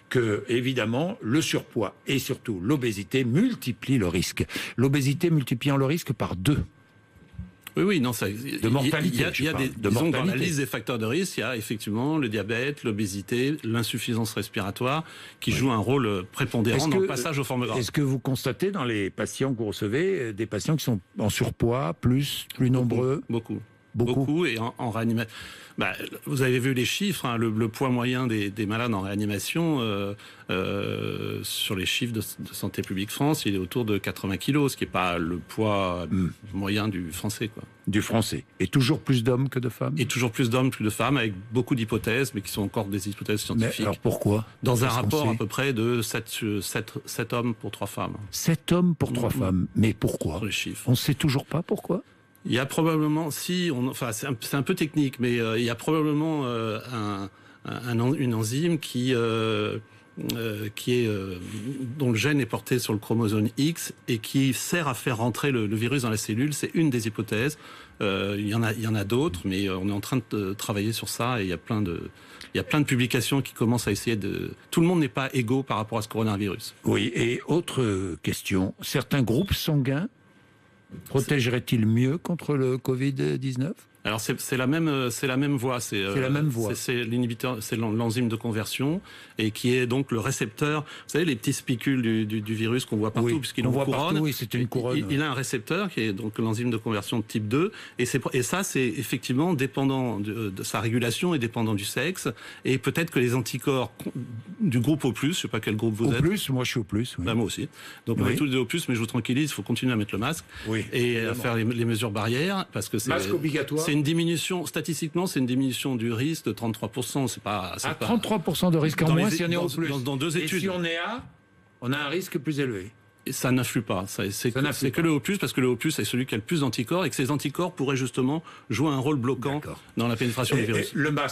que, évidemment, le surpoids et surtout l'obésité multiplient le risque. L'obésité multipliant le risque par 2. Oui, non, ça. De mortalité. Disons, dans la liste des facteurs de risque, il y a effectivement le diabète, l'obésité, l'insuffisance respiratoire, qui jouent un rôle prépondérant dans le passage aux formes graves. Est-ce que vous constatez dans les patients que vous recevez des patients qui sont en surpoids, plus nombreux? Beaucoup et en réanimation. Vous avez vu les chiffres, hein, le poids moyen des malades en réanimation sur les chiffres de Santé publique France, il est autour de 80 kilos, ce qui n'est pas le poids moyen du français, quoi. Du français. Et toujours plus d'hommes que de femmes? Et toujours plus d'hommes que de femmes, avec beaucoup d'hypothèses, mais qui sont encore des hypothèses scientifiques. Mais alors pourquoi? Dans un rapport à peu près de 7 hommes pour 3 femmes. 7 hommes pour 3 femmes. Mais pourquoi? Sur les chiffres. On ne sait toujours pas pourquoi? Il y a probablement, c'est un peu technique, mais il y a probablement une enzyme dont le gène est porté sur le chromosome X et qui sert à faire rentrer le virus dans la cellule. C'est une des hypothèses. Il y en a d'autres, mais on est en train de travailler sur ça et il y a plein de publications qui commencent à essayer de... Tout le monde n'est pas égaux par rapport à ce coronavirus. Oui, et autre question, certains groupes sanguins protégerait-il mieux contre le Covid-19? Alors c'est la même voie. C'est la même voie. C'est l'inhibiteur, c'est l'enzyme de conversion et qui est donc le récepteur. Vous savez les petits spicules du virus qu'on voit partout, puisqu'il en couronne. Oui, c'est une couronne. Il a un récepteur qui est donc l'enzyme de conversion de type 2 et ça c'est effectivement dépendant de sa régulation et dépendant du sexe et peut-être que les anticorps du groupe O+, je sais pas quel groupe vous êtes. O+, moi je suis O+. Oui. Moi aussi. Donc on est tous des O+, mais je vous tranquillise, il faut continuer à mettre le masque et à faire les mesures barrières parce que c'est masque obligatoire. C'est une diminution, statistiquement, c'est une diminution du risque de 33%. C'est pas 33% de risque en moins si on est au plus. Dans 2 études. Et si on est A, on a un risque plus élevé. Et ça n'influe pas. C'est que le O+, parce que le O+, est celui qui a le plus d'anticorps et que ces anticorps pourraient justement jouer un rôle bloquant dans la pénétration du virus. Le masque